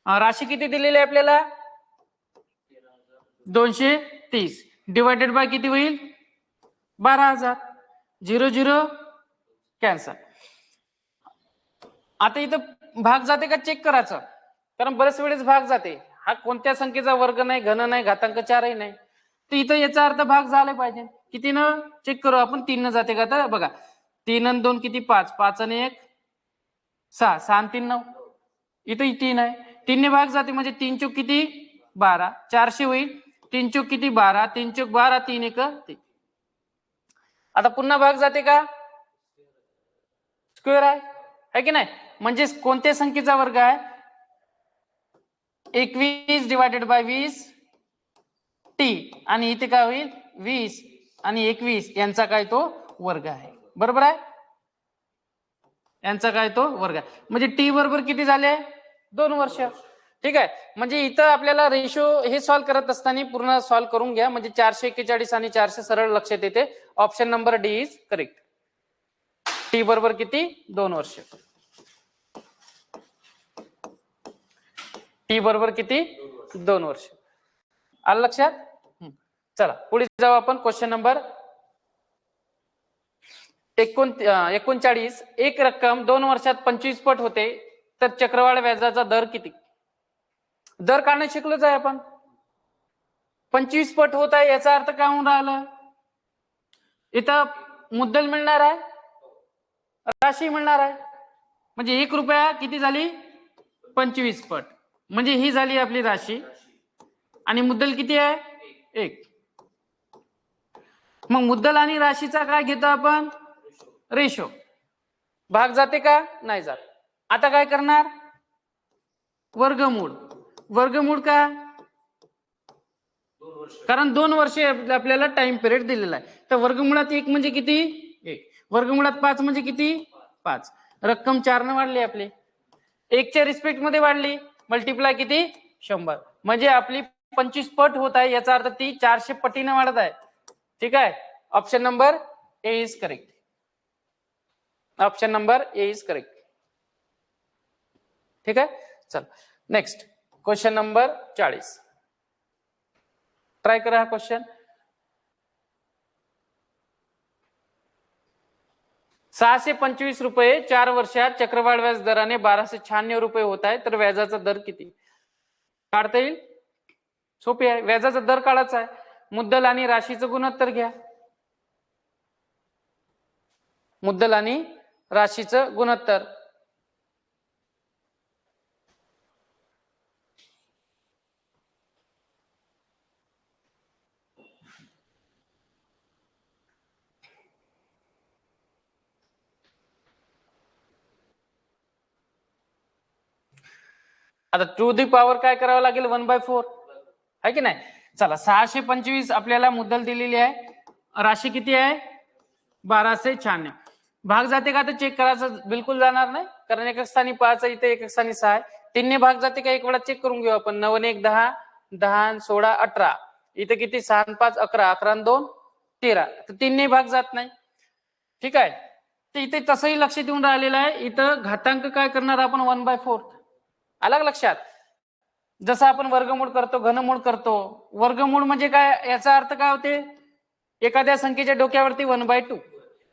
A: राशी किती दिलेली आहे आपल्याला? 230 डिवायडेड बाय किती होईल? 12,000. 0 0 कॅन्सल. आता इथं भाग जाते का चेक करायचं, कारण बरेच वेळेस भाग जाते. हा कोणत्या संख्येचा वर्ग नाही, घन नाही, घातांक 4ही नाही. तर इथं याचा अर्थ भाग झाला पाहिजे. किती न चेक करू आपण? 3 न जाते का? तर बघा 3 आणि 2 किती? 5. 5 आणि 1 6. 6 आणि 3 9. इथं 3 आहे. 3 ने भाग जाते म्हणजे 3 चूक किती? 12. 400 होईल. 3 चूक किती? 12. 3 चूक 12. 3 1 3. आता पुन्हा भाग जाते का? स्क्वेअर आहे की नाही? म्हणजे कोणत्या संख्येचा वर्ग आहे? 21 डिवायडेड बाय 20 टी. आणि इथे काय होईल? 20 आणि 21 यांचा काय तो वर्ग आहे. बरोबर आहे? यांचा काय तो वर्ग आहे. म्हणजे टी बरोबर किती झाले? 2 वर्ष. ठीक आहे. म्हणजे इथं आपल्याला रेशो हे सॉल्व्ह करत असताना पूर्ण सॉल्व्ह करून घ्या. म्हणजे 441 आणि 400 सरळ लक्षात येते. Option number D is correct. T बरोबर किती? 2 वर्ष. टी बरोबर किती? 2 वर्ष. आलं लक्षात? चला पुढे जाऊ आपण. Question number 39. एक रक्कम 2 वर्षात 25 पट होते, तर चक्रवाढ व्याजाचा दर किती? दर काढणं शिकलोच आहे आपण. 25 पट होत आहे याचा अर्थ काय होऊन राहिलं? इथं मुद्दल मिळणार आहे, राशी मिळणार आहे. म्हणजे 1 रुपया किती झाली? 25 पट. म्हणजे ही झाली आपली राशी आणि मुद्दल किती आहे? 1. मग मुद्दल आणि राशीचा काय घेतो आपण? रेशो. भाग जाते का? नाही जात. आता काय करणार? वर्गमूळ. वर्गमूळ का? कारण 2 वर्ष आपल्याला टाइम पिरियड दिलेला आहे. तर वर्गमुळात 1 म्हणजे किती? 1. वर्गमुळात 5 म्हणजे किती? 5. रक्कम 4 ने वाढली आपली. 1 च्या रिस्पेक्ट मध्ये वाढली. मल्टिप्लाय किती? 100. म्हणजे आपली 25 पट होत आहे याचा अर्थ ती 400 पटीने वाढत आहे. ठीक आहे. Option number A is correct. Option number A is correct. ठीक आहे. चल नेक्स्ट क्वेश्चन नंबर 40. ट्राय करा हा क्वेश्चन. 625 रुपये 4 वर्षात चक्रवाढ व्याज दराने 1296 रुपये होत आहे, तर व्याजाचा दर किती? काढता येईल? सोपी आहे. व्याजाचा दर काढायचा आहे. मुद्दल आणि राशीचं गुणोत्तर घ्या. मुद्दल आणि राशीचं गुणोत्तर. आता टू दी पॉवर काय करावं लागेल? 1/4 आहे की नाही? चला 625 आपल्याला मुद्दल दिलेली आहे. राशी किती आहे? 1296. भाग जाते का? तर चेक करायचं बिलकुल जाणार नाही, कारण एक स्थानी 5 आहे, इथे एक स्थानी 6 आहे. 3 ने भाग जाते का? एक वेळा चेक करून घेऊ आपण. 9 1 10, 10 16 18. इथे किती? 6 5 11, 11 2 13. तर 3 ने भाग जात नाही. ठीक आहे. तर इथे तसंही लक्ष देऊन राहिलेलं आहे. इथं घातांक काय करणार आपण? 1/4. अलग लक्षात. जसं आपण वर्गमूळ करतो, घनमूळ करतो. वर्गमूळ म्हणजे काय? याचा अर्थ काय होते? एखाद्या संख्येच्या डोक्यावरती 1/2.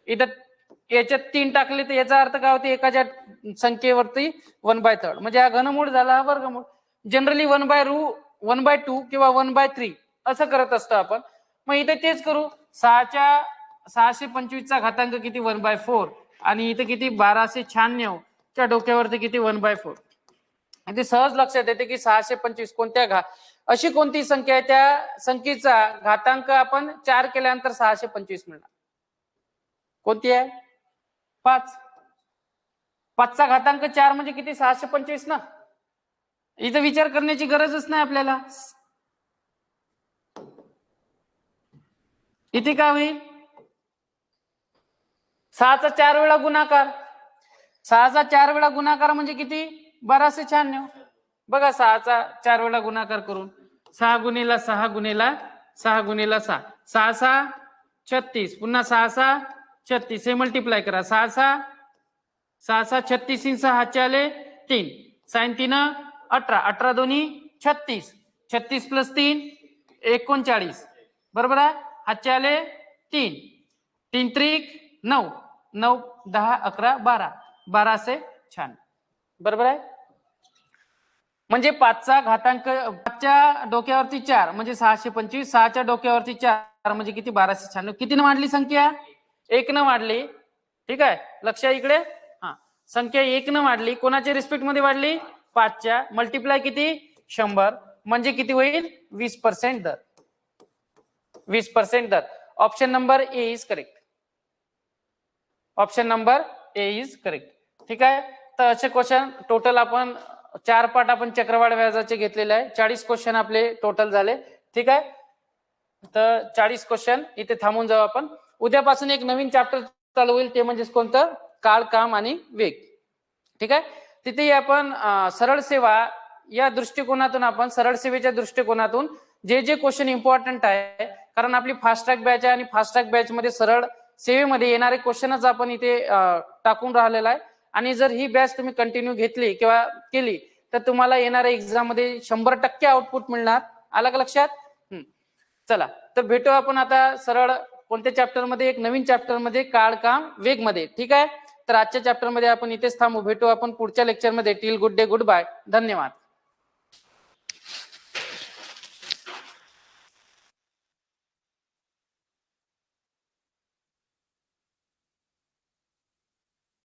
A: इथं याच्यात 3 टाकले तर याचा अर्थ काय होते? एखाद्या संख्येवरती 1/3. म्हणजे हा घनमूळ झाला, हा वर्गमूळ. जनरली 1/2 किंवा 1/3 असं करत असतो आपण. मग इथे तेच करू. 625 चा घातांक किती? 1/4. आणि इथे किती? 1296 च्या डोक्यावरती किती? 1/4. ते सहज लक्षात येते की 625 कोणत्या अशी कोणती संख्या आहे त्या संख्येचा घातांक आपण 4 केल्यानंतर 625 मिळणार? कोणती आहे? 5. 5 चा घातांक 4 म्हणजे किती? 625 ना. इथं विचार करण्याची गरजच नाही आपल्याला. इथे काय होईल? 6चा 4 वेळा गुणाकार. 6चा 4 वेळा गुणाकार म्हणजे किती? 1296. बघा 6चा 4 वेळा गुणाकार करून 6 गुणिला 6 गुणिला 6 गुणिला 6, 6 6 36, पुन्हा 6 6 36, हे मल्टिप्लाय करा. 6 6 6 6 36, 6 हातचे आले 3, 6 3 18, 18 दोन्ही 36, 36 प्लस 3 39, बरोबर आहे. हातचे आले 3, 3 त्रिक 9, 9 10 11 12, 12 से 96, बरोबर आहे. म्हणजे 5चा घातांक 5च्या डोक्यावरती 4 म्हणजे 625, 6च्या डोक्यावरती 4 म्हणजे किती? 1296. कितीने वाढली संख्या? 1 न वाढली. ठीक आहे, लक्ष इकडे. हा, संख्या 1 न वाढली. कोणाच्या रिस्पेक्ट मध्ये वाढली? 5च्या. मल्टिप्लाय किती? 100, म्हणजे किती होईल? 20% दर. 20% दर. Option number A is correct. Option number A is correct. ठीक आहे. तर असे क्वेश्चन टोटल आपण 4 पार्ट आपण चक्रवाढ व्याजाचे घेतलेले आहे. 40 क्वेश्चन आपले टोटल झाले. ठीक आहे, तर 40 क्वेश्चन इथे थांबून जाऊ आपण. उद्यापासून एक नवीन चॅप्टर चालू होईल, ते म्हणजे कोणतं? काळ, काम आणि वेग. ठीक आहे, तिथे आपण सरळ सेवा या दृष्टिकोनातून, आपण सरळ सेवेच्या दृष्टिकोनातून जे जे क्वेश्चन इम्पॉर्टंट आहे, कारण आपली फास्ट ट्रॅक बॅच आहे आणि फास्ट ट्रॅक बॅच मध्ये सरळ सेवेमध्ये येणारे क्वेश्चनच आपण इथे टाकून राहिलेला आहे. आणि जर ही बॅच तुम्ही कंटिन्यू घेतली किंवा केली तर तुम्हाला येणाऱ्या एक्झाम मध्ये 100% आउटपुट मिळणार. आलं का लक्षात? चला, तर भेटू आपण आता सरळ कोणत्या चॅप्टर मध्ये? एक नवीन चॅप्टर मध्ये, काळ, काम, वेग मध्ये. ठीक आहे, तर आजच्या चॅप्टर मध्ये आपण इथेच थांबू. भेटू आपण पुढच्या लेक्चर मध्ये. Till good day, goodbye, धन्यवाद.